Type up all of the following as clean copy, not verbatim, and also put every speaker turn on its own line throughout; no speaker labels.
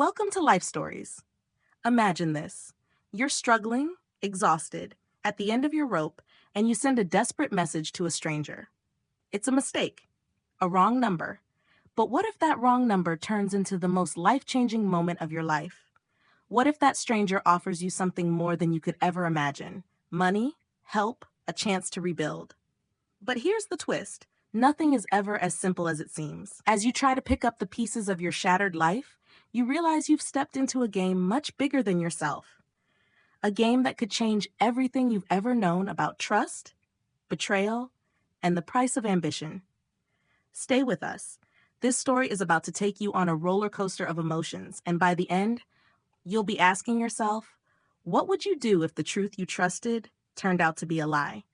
Welcome to Life Stories. Imagine this. You're struggling, exhausted, at the end of your rope, and you send a desperate message to a stranger. It's a mistake, a wrong number. But what if that wrong number turns into the most life-changing moment of your life? What if that stranger offers you something more than you could ever imagine? Money, help, a chance to rebuild. But here's the twist. Nothing is ever as simple as it seems. As you try to pick up the pieces of your shattered life, you realize you've stepped into a game much bigger than yourself. A game that could change everything you've ever known about trust, betrayal, and the price of ambition. Stay with us. This story is about to take you on a roller coaster of emotions, and by the end, you'll be asking yourself, what would you do if the truth you trusted turned out to be a lie?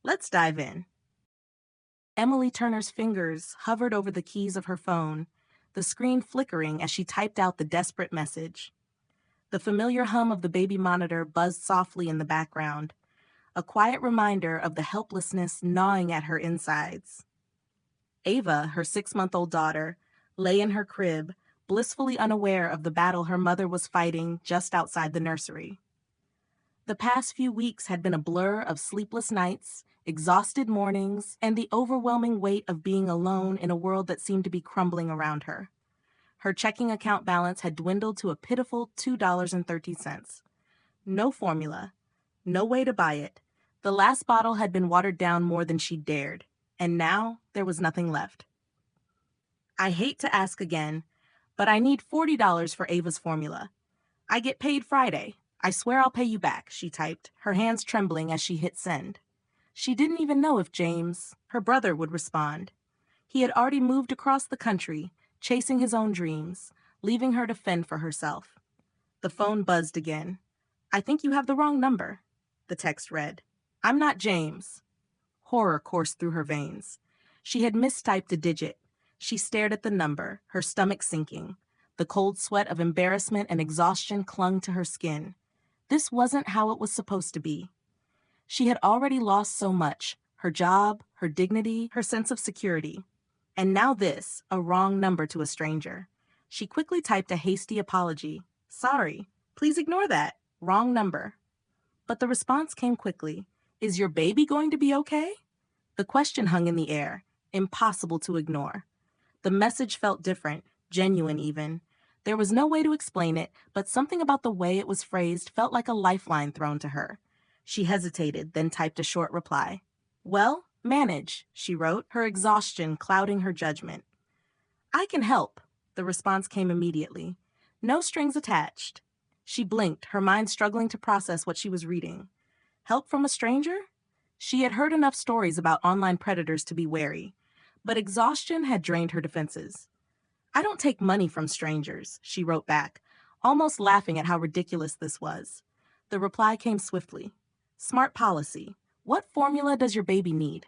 Let's dive in. Emily Turner's fingers hovered over the keys of her phone, the screen flickering as she typed out the desperate message. The familiar hum of the baby monitor buzzed softly in the background, a quiet reminder of the helplessness gnawing at her insides. Ava, her 6-month-old daughter, lay in her crib, blissfully unaware of the battle her mother was fighting just outside the nursery. The past few weeks had been a blur of sleepless nights, exhausted mornings, and the overwhelming weight of being alone in a world that seemed to be crumbling around her. Her checking account balance had dwindled to a pitiful $2.30. No formula, no way to buy it. The last bottle had been watered down more than she dared, and now there was nothing left. I hate to ask again, but I need $40 for Ava's formula. I get paid Friday. I swear I'll pay you back, she typed, her hands trembling as she hit send. She didn't even know if James, her brother, would respond. He had already moved across the country, chasing his own dreams, leaving her to fend for herself. The phone buzzed again. I think you have the wrong number, the text read. I'm not James. Horror coursed through her veins. She had mistyped a digit. She stared at the number, her stomach sinking. The cold sweat of embarrassment and exhaustion clung to her skin. This wasn't how it was supposed to be. She had already lost so much, her job, her dignity, her sense of security. And now this, a wrong number to a stranger. She quickly typed a hasty apology. Sorry, please ignore that. Wrong number. But the response came quickly. Is your baby going to be okay? The question hung in the air, impossible to ignore. The message felt different, genuine even. There was no way to explain it, but something about the way it was phrased felt like a lifeline thrown to her. She hesitated, then typed a short reply. Well, manage, she wrote, her exhaustion clouding her judgment. I can help, the response came immediately. No strings attached. She blinked, her mind struggling to process what she was reading. Help from a stranger? She had heard enough stories about online predators to be wary, but exhaustion had drained her defenses. I don't take money from strangers, she wrote back, almost laughing at how ridiculous this was. The reply came swiftly. Smart policy. What formula does your baby need?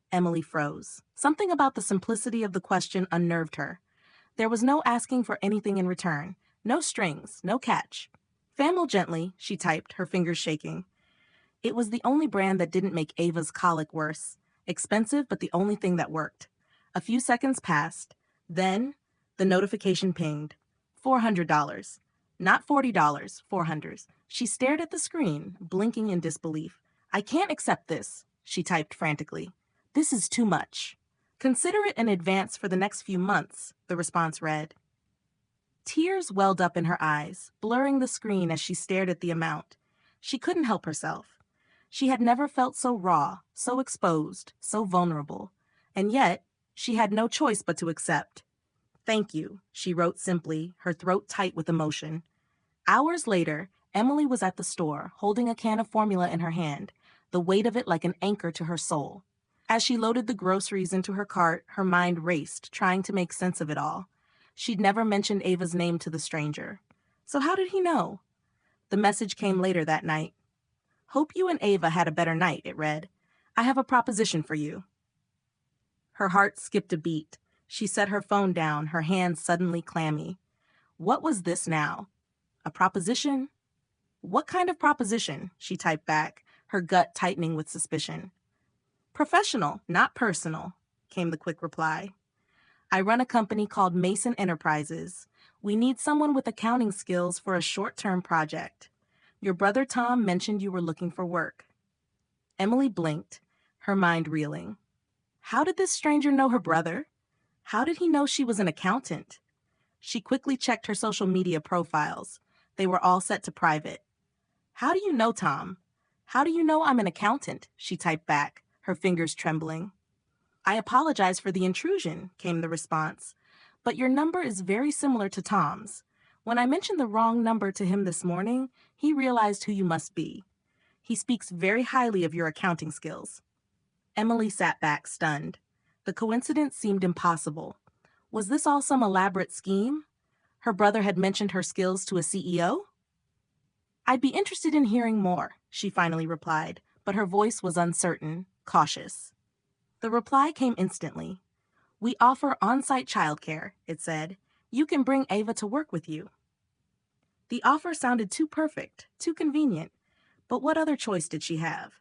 Emily froze. Something about the simplicity of the question unnerved her. There was no asking for anything in return. No strings, no catch. Famil gently, she typed, her fingers shaking. It was the only brand that didn't make Ava's colic worse. Expensive, but the only thing that worked. A few seconds passed. Then, the notification pinged. $400. Not $40, $400. She stared at the screen, blinking in disbelief. I can't accept this, she typed frantically. This is too much. Consider it an advance for the next few months, the response read. Tears welled up in her eyes, blurring the screen as she stared at the amount. She couldn't help herself. She had never felt so raw, so exposed, so vulnerable. And yet, she had no choice but to accept. Thank you, she wrote simply, her throat tight with emotion. Hours later, Emily was at the store, holding a can of formula in her hand, the weight of it like an anchor to her soul. As she loaded the groceries into her cart, her mind raced, trying to make sense of it all. She'd never mentioned Ava's name to the stranger. So how did he know? The message came later that night. Hope you and Ava had a better night, it read. I have a proposition for you. Her heart skipped a beat. She set her phone down, her hands suddenly clammy. What was this now? A proposition? What kind of proposition? She typed back, her gut tightening with suspicion. Professional, not personal, came the quick reply. I run a company called Mason Enterprises. We need someone with accounting skills for a short-term project. Your brother Tom mentioned you were looking for work. Emily blinked, her mind reeling. How did this stranger know her brother? How did he know she was an accountant? She quickly checked her social media profiles. They were all set to private. How do you know, Tom? How do you know I'm an accountant? She typed back, her fingers trembling. I apologize for the intrusion, came the response. But your number is very similar to Tom's. When I mentioned the wrong number to him this morning, he realized who you must be. He speaks very highly of your accounting skills. Emily sat back, stunned. The coincidence seemed impossible. Was this all some elaborate scheme? Her brother had mentioned her skills to a CEO? I'd be interested in hearing more, she finally replied, but her voice was uncertain, cautious. The reply came instantly. We offer on-site childcare, it said. You can bring Ava to work with you. The offer sounded too perfect, too convenient. But what other choice did she have?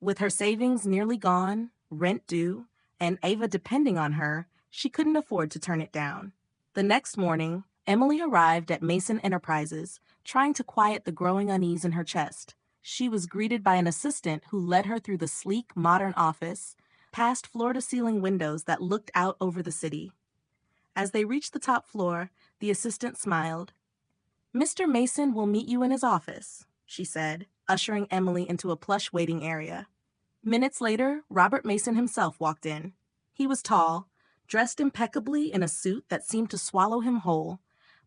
With her savings nearly gone, rent due, and Ava depending on her, she couldn't afford to turn it down. The next morning, Emily arrived at Mason Enterprises, trying to quiet the growing unease in her chest. She was greeted by an assistant who led her through the sleek, modern office, past floor-to-ceiling windows that looked out over the city. As they reached the top floor, the assistant smiled. Mr. Mason will meet you in his office, she said, ushering Emily into a plush waiting area. Minutes later, Robert Mason himself walked in. He was tall, dressed impeccably in a suit that seemed to swallow him whole,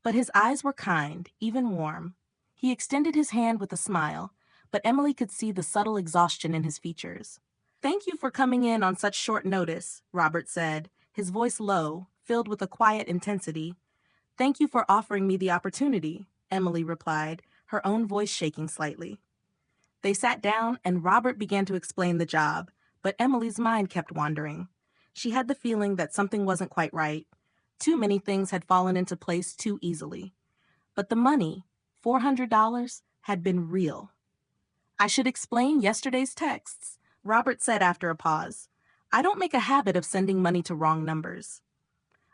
but his eyes were kind, even warm. He extended his hand with a smile, but Emily could see the subtle exhaustion in his features. Thank you for coming in on such short notice, Robert said, his voice low, filled with a quiet intensity. Thank you for offering me the opportunity, Emily replied, her own voice shaking slightly. They sat down and Robert began to explain the job, but Emily's mind kept wandering. She had the feeling that something wasn't quite right. Too many things had fallen into place too easily. But the money, $400, had been real. I should explain yesterday's texts, Robert said after a pause. I don't make a habit of sending money to wrong numbers.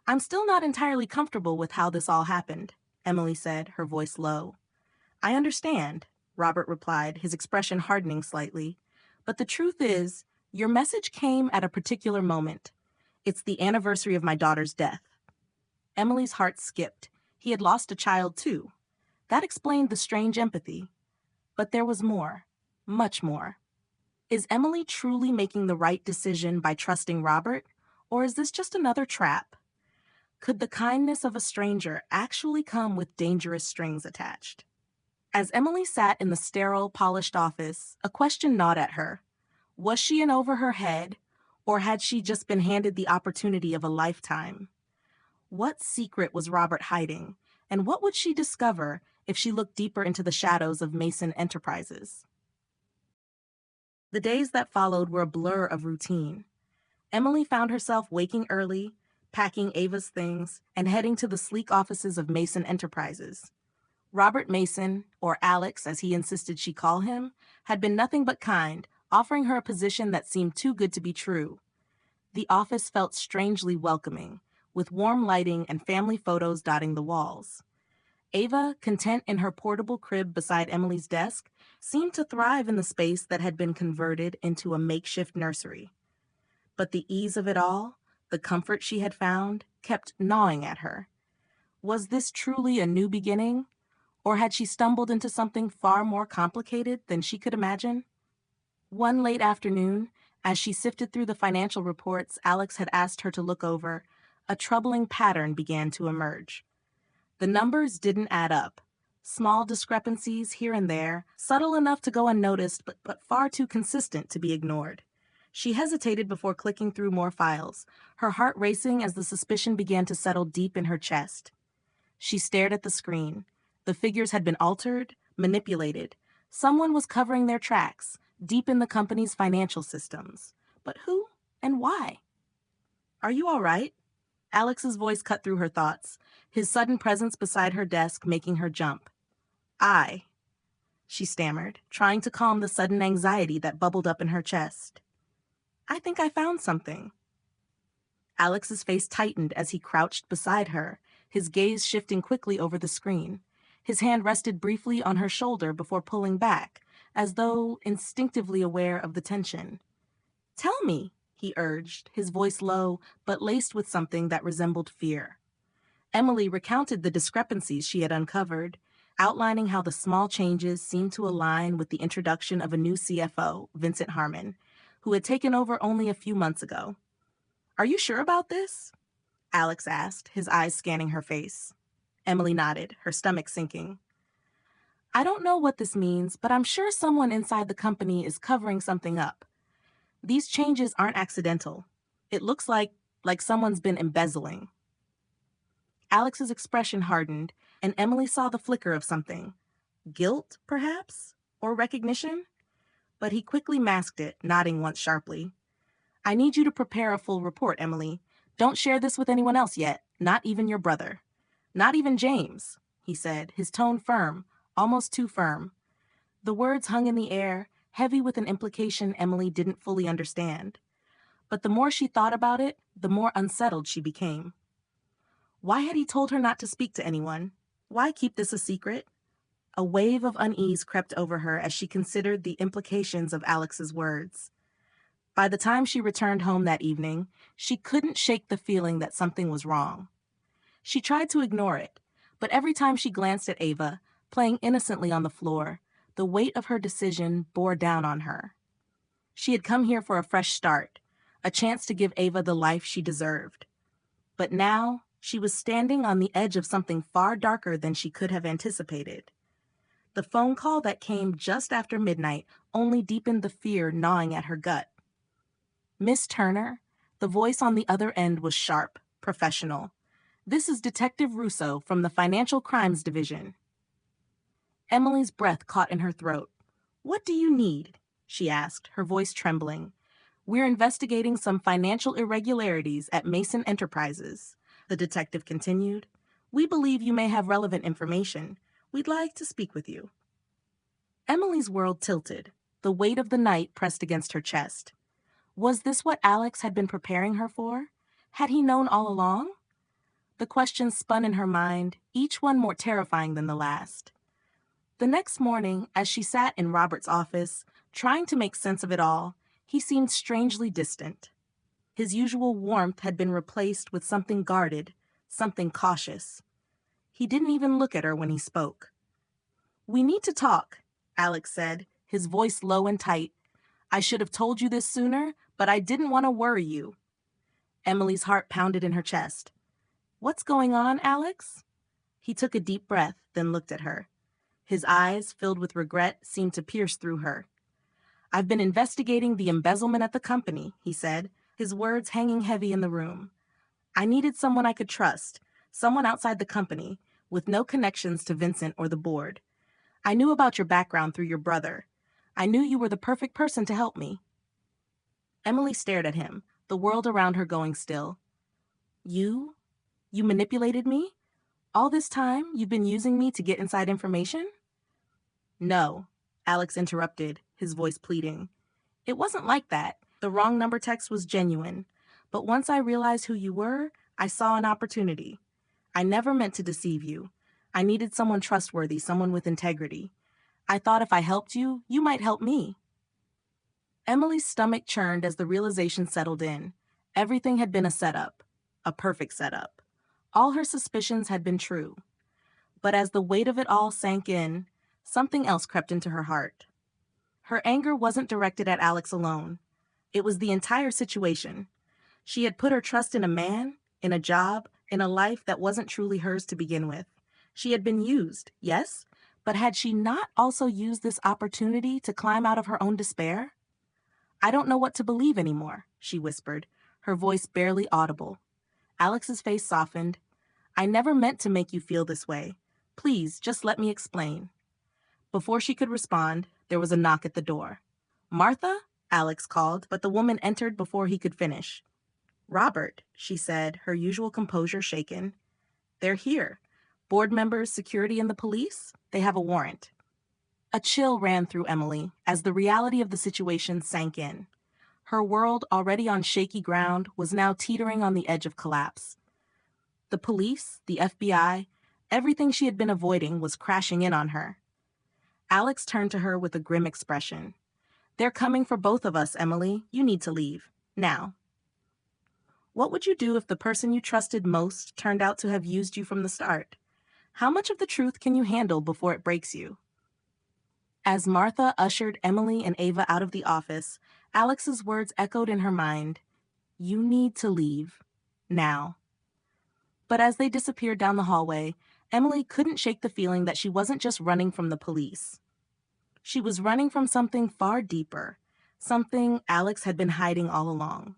I'm still not entirely comfortable with how this all happened, Emily said, her voice low. I understand, Robert replied, his expression hardening slightly. But the truth is, your message came at a particular moment. It's the anniversary of my daughter's death. Emily's heart skipped. He had lost a child, too. That explained the strange empathy. But there was more, much more. Is Emily truly making the right decision by trusting Robert, or is this just another trap? Could the kindness of a stranger actually come with dangerous strings attached? As Emily sat in the sterile, polished office, a question gnawed at her. Was she in over her head, or had she just been handed the opportunity of a lifetime? What secret was Robert hiding, and what would she discover if she looked deeper into the shadows of Mason Enterprises? The days that followed were a blur of routine. Emily found herself waking early, packing Ava's things, and heading to the sleek offices of Mason Enterprises. Robert Mason, or Alex as he insisted she call him, had been nothing but kind, offering her a position that seemed too good to be true. The office felt strangely welcoming, with warm lighting and family photos dotting the walls. Ava, content in her portable crib beside Emily's desk, seemed to thrive in the space that had been converted into a makeshift nursery. But the ease of it all, the comfort she had found, kept gnawing at her. Was this truly a new beginning? Or had she stumbled into something far more complicated than she could imagine? One late afternoon, as she sifted through the financial reports Alex had asked her to look over, a troubling pattern began to emerge. The numbers didn't add up. Small discrepancies here and there, subtle enough to go unnoticed but far too consistent to be ignored. She hesitated before clicking through more files, her heart racing as the suspicion began to settle deep in her chest. She stared at the screen. The figures had been altered, manipulated. Someone was covering their tracks, deep in the company's financial systems. But who and why? Are you all right? Alex's voice cut through her thoughts, his sudden presence beside her desk making her jump. She stammered, trying to calm the sudden anxiety that bubbled up in her chest. I think I found something. Alex's face tightened as he crouched beside her, his gaze shifting quickly over the screen. His hand rested briefly on her shoulder before pulling back, as though instinctively aware of the tension. "Tell me," he urged, his voice low but laced with something that resembled fear. Emily recounted the discrepancies she had uncovered, outlining how the small changes seemed to align with the introduction of a new CFO, Vincent Harmon, who had taken over only a few months ago. "Are you sure about this?" Alex asked, his eyes scanning her face. Emily nodded, her stomach sinking. "I don't know what this means, but I'm sure someone inside the company is covering something up. These changes aren't accidental. It looks like someone's been embezzling." Alex's expression hardened, and Emily saw the flicker of something. Guilt, perhaps? Or recognition? But he quickly masked it, nodding once sharply. "I need you to prepare a full report, Emily. Don't share this with anyone else yet, not even your brother. Not even James," he said, his tone firm, almost too firm. The words hung in the air, heavy with an implication Emily didn't fully understand. But the more she thought about it, the more unsettled she became. Why had he told her not to speak to anyone? Why keep this a secret? A wave of unease crept over her as she considered the implications of Alex's words. By the time she returned home that evening, she couldn't shake the feeling that something was wrong. She tried to ignore it, but every time she glanced at Ava, playing innocently on the floor, the weight of her decision bore down on her. She had come here for a fresh start, a chance to give Ava the life she deserved. But now, she was standing on the edge of something far darker than she could have anticipated. The phone call that came just after midnight only deepened the fear gnawing at her gut. "Miss Turner?" The voice on the other end was sharp, professional. "This is Detective Russo from the Financial Crimes Division." Emily's breath caught in her throat. "What do you need?" she asked, her voice trembling. "We're investigating some financial irregularities at Mason Enterprises," the detective continued. "We believe you may have relevant information. We'd like to speak with you." Emily's world tilted. The weight of the night pressed against her chest. Was this what Alex had been preparing her for? Had he known all along? The questions spun in her mind, each one more terrifying than the last. The next morning, as she sat in Robert's office, trying to make sense of it all, he seemed strangely distant. His usual warmth had been replaced with something guarded, something cautious. He didn't even look at her when he spoke. "We need to talk," Alex said, his voice low and tight. "I should have told you this sooner, but I didn't want to worry you." Emily's heart pounded in her chest. "What's going on, Alex?" He took a deep breath, then looked at her. His eyes, filled with regret, seemed to pierce through her. "I've been investigating the embezzlement at the company," he said, his words hanging heavy in the room. "I needed someone I could trust, someone outside the company, with no connections to Vincent or the board. I knew about your background through your brother. I knew you were the perfect person to help me." Emily stared at him, the world around her going still. You manipulated me? All this time, you've been using me to get inside information?" "No," Alex interrupted, his voice pleading. "It wasn't like that. The wrong number text was genuine. But once I realized who you were, I saw an opportunity. I never meant to deceive you. I needed someone trustworthy, someone with integrity. I thought if I helped you, you might help me." Emily's stomach churned as the realization settled in. Everything had been a setup, a perfect setup. All her suspicions had been true. But as the weight of it all sank in, something else crept into her heart. Her anger wasn't directed at Alex alone. It was the entire situation. She had put her trust in a man, in a job, in a life that wasn't truly hers to begin with. She had been used, yes, but had she not also used this opportunity to climb out of her own despair? "I don't know what to believe anymore," she whispered, her voice barely audible. Alex's face softened. "I never meant to make you feel this way. Please, just let me explain." Before she could respond, there was a knock at the door. "Martha?" Alex called, but the woman entered before he could finish. "Robert," she said, her usual composure shaken. "They're here. Board members, security, and the police. They have a warrant." A chill ran through Emily as the reality of the situation sank in. Her world, already on shaky ground, was now teetering on the edge of collapse. The police, the FBI, everything she had been avoiding was crashing in on her. Alex turned to her with a grim expression. "They're coming for both of us, Emily. You need to leave. Now." What would you do if the person you trusted most turned out to have used you from the start? How much of the truth can you handle before it breaks you? As Martha ushered Emily and Ava out of the office, Alex's words echoed in her mind. You need to leave. Now. But as they disappeared down the hallway, Emily couldn't shake the feeling that she wasn't just running from the police. She was running from something far deeper, something Alex had been hiding all along.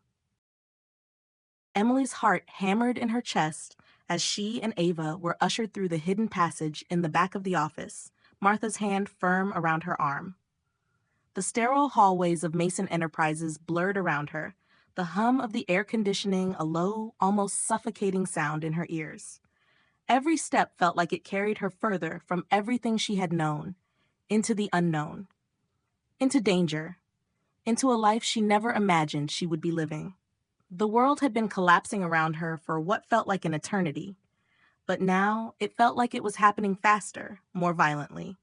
Emily's heart hammered in her chest as she and Ava were ushered through the hidden passage in the back of the office, Martha's hand firm around her arm. The sterile hallways of Mason Enterprises blurred around her, the hum of the air conditioning a low, almost suffocating sound in her ears. Every step felt like it carried her further from everything she had known, into the unknown, into danger, into a life she never imagined she would be living. The world had been collapsing around her for what felt like an eternity, but now it felt like it was happening faster, more violently.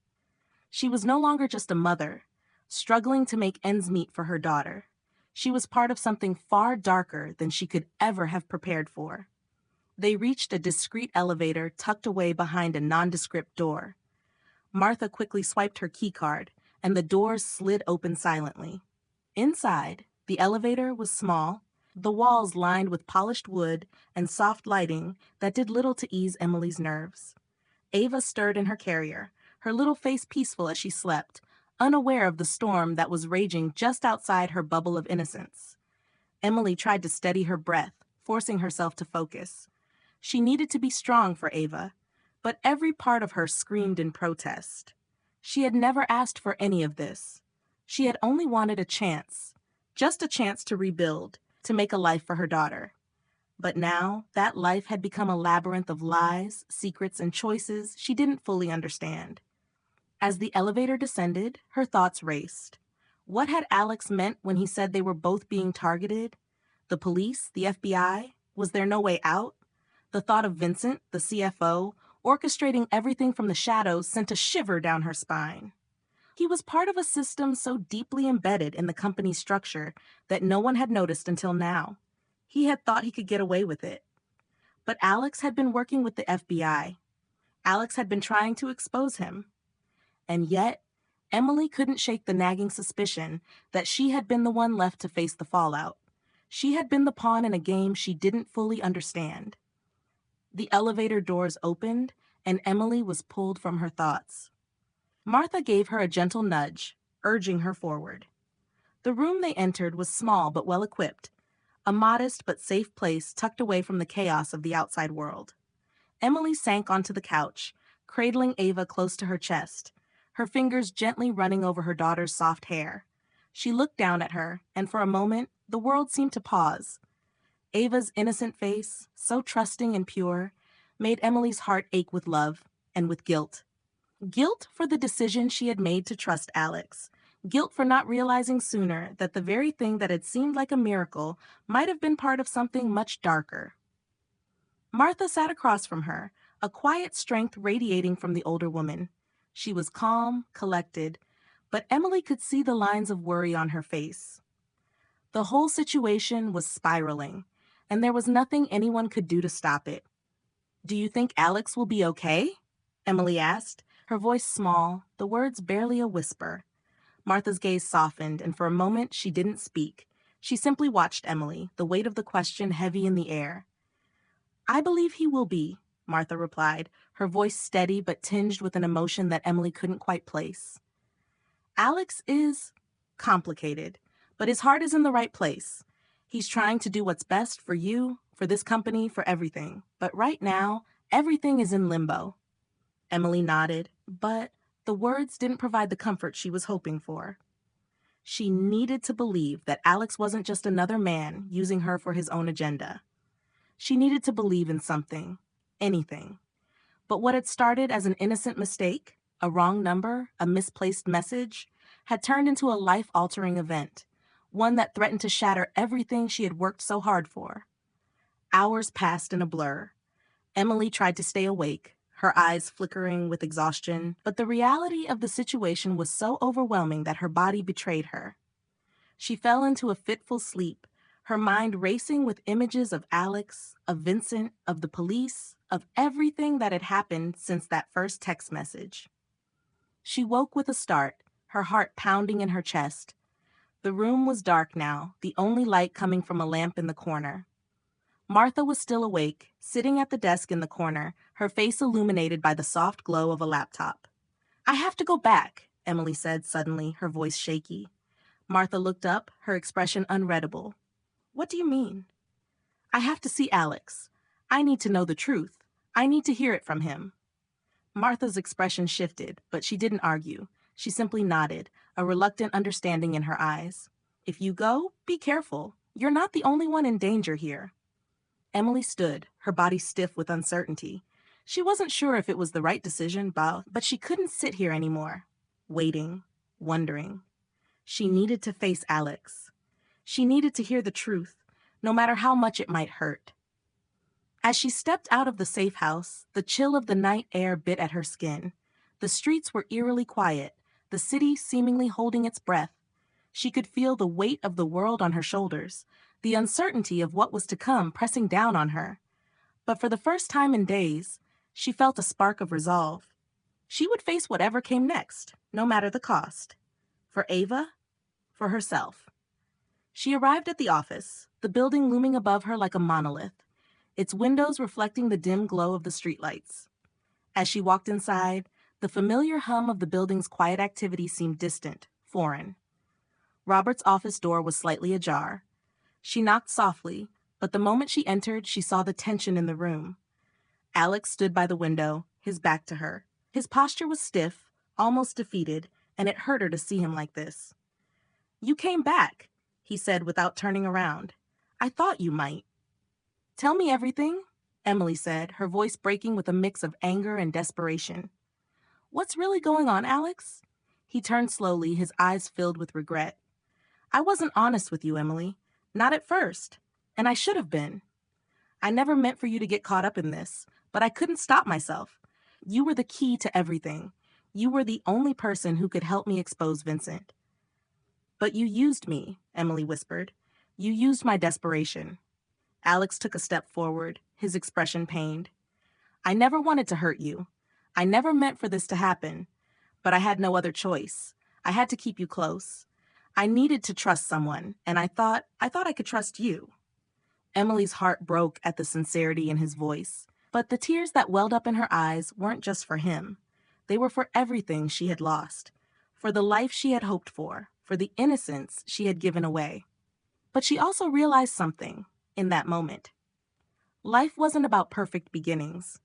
She was no longer just a mother, struggling to make ends meet for her daughter. She was part of something far darker than she could ever have prepared for. They reached a discreet elevator tucked away behind a nondescript door. Martha quickly swiped her keycard, and the doors slid open silently. Inside, the elevator was small, the walls lined with polished wood and soft lighting that did little to ease Emily's nerves. Ava stirred in her carrier, her little face peaceful as she slept, unaware of the storm that was raging just outside her bubble of innocence. Emily tried to steady her breath, forcing herself to focus. She needed to be strong for Ava, but every part of her screamed in protest. She had never asked for any of this. She had only wanted a chance, just a chance to rebuild, to make a life for her daughter. But now, that life had become a labyrinth of lies, secrets, and choices she didn't fully understand. As the elevator descended, her thoughts raced. What had Alex meant when he said they were both being targeted? The police, the FBI? Was there no way out? The thought of Vincent, the CFO, orchestrating everything from the shadows sent a shiver down her spine. He was part of a system so deeply embedded in the company's structure that no one had noticed until now. He had thought he could get away with it. But Alex had been working with the FBI. Alex had been trying to expose him. And yet, Emily couldn't shake the nagging suspicion that she had been the one left to face the fallout. She had been the pawn in a game she didn't fully understand. The elevator doors opened, and Emily was pulled from her thoughts. Martha gave her a gentle nudge, urging her forward. The room they entered was small but well-equipped, a modest but safe place tucked away from the chaos of the outside world. Emily sank onto the couch, cradling Ava close to her chest, her fingers gently running over her daughter's soft hair. She looked down at her, and for a moment, the world seemed to pause. Ava's innocent face, so trusting and pure, made Emily's heart ache with love and with guilt. Guilt for the decision she had made to trust Alex. Guilt for not realizing sooner that the very thing that had seemed like a miracle might have been part of something much darker. Martha sat across from her, a quiet strength radiating from the older woman. She was calm, collected, but Emily could see the lines of worry on her face. The whole situation was spiraling, and there was nothing anyone could do to stop it. "Do you think Alex will be okay?" Emily asked, her voice small, the words barely a whisper. Martha's gaze softened, and for a moment she didn't speak. She simply watched Emily, the weight of the question heavy in the air. "I believe he will be," Martha replied, her voice steady but tinged with an emotion that Emily couldn't quite place. "Alex is complicated, but his heart is in the right place. He's trying to do what's best for you, for this company, for everything. But right now, everything is in limbo." Emily nodded, but the words didn't provide the comfort she was hoping for. She needed to believe that Alex wasn't just another man using her for his own agenda. She needed to believe in something, anything. But what had started as an innocent mistake, a wrong number, a misplaced message, had turned into a life-altering event, one that threatened to shatter everything she had worked so hard for. Hours passed in a blur. Emily tried to stay awake, her eyes flickering with exhaustion, but the reality of the situation was so overwhelming that her body betrayed her. She fell into a fitful sleep, her mind racing with images of Alex, of Vincent, of the police, of everything that had happened since that first text message. She woke with a start, her heart pounding in her chest. The room was dark now, the only light coming from a lamp in the corner. Martha was still awake, sitting at the desk in the corner, her face illuminated by the soft glow of a laptop. "I have to go back," Emily said suddenly, her voice shaky. Martha looked up, her expression unreadable. "What do you mean?" "I have to see Alex. I need to know the truth. I need to hear it from him." Martha's expression shifted, but she didn't argue. She simply nodded, a reluctant understanding in her eyes. "If you go, be careful. You're not the only one in danger here." Emily stood, her body stiff with uncertainty. She wasn't sure if it was the right decision, but she couldn't sit here anymore, waiting, wondering. She needed to face Alex. She needed to hear the truth, no matter how much it might hurt. As she stepped out of the safe house, the chill of the night air bit at her skin. The streets were eerily quiet, the city seemingly holding its breath. She could feel the weight of the world on her shoulders, the uncertainty of what was to come pressing down on her. But for the first time in days, she felt a spark of resolve. She would face whatever came next, no matter the cost. For Ava, for herself. She arrived at the office, the building looming above her like a monolith, its windows reflecting the dim glow of the streetlights. As she walked inside, the familiar hum of the building's quiet activity seemed distant, foreign. Robert's office door was slightly ajar. She knocked softly, but the moment she entered, she saw the tension in the room. Alex stood by the window, his back to her. His posture was stiff, almost defeated, and it hurt her to see him like this. "You came back," he said without turning around. "I thought you might." "Tell me everything," Emily said, her voice breaking with a mix of anger and desperation. "What's really going on, Alex?" He turned slowly, his eyes filled with regret. "I wasn't honest with you, Emily. Not at first. And I should have been. I never meant for you to get caught up in this, but I couldn't stop myself. You were the key to everything. You were the only person who could help me expose Vincent." "But you used me," Emily whispered. "You used my desperation." Alex took a step forward, his expression pained. "I never wanted to hurt you. I never meant for this to happen. But I had no other choice. I had to keep you close. I needed to trust someone, and I thought I could trust you." Emily's heart broke at the sincerity in his voice, but the tears that welled up in her eyes weren't just for him. They were for everything she had lost, for the life she had hoped for the innocence she had given away. But she also realized something in that moment. Life wasn't about perfect beginnings.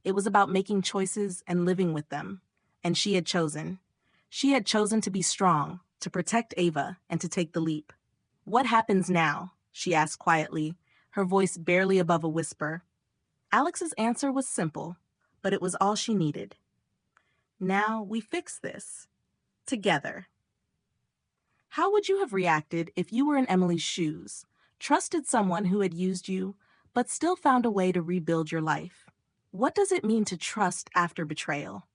It was about making choices and living with them. And she had chosen. She had chosen to be strong, to protect Ava, and to take the leap. "What happens now?" she asked quietly, her voice barely above a whisper. Alex's answer was simple, but it was all she needed. "Now we fix this. Together." How would you have reacted if you were in Emily's shoes, trusted someone who had used you, but still found a way to rebuild your life? What does it mean to trust after betrayal?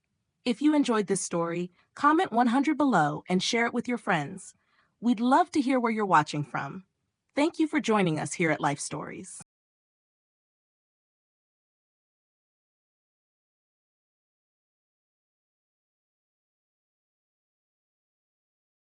If you enjoyed this story, comment 100 below and share it with your friends. We'd love to hear where you're watching from. Thank you for joining us here at Life Stories.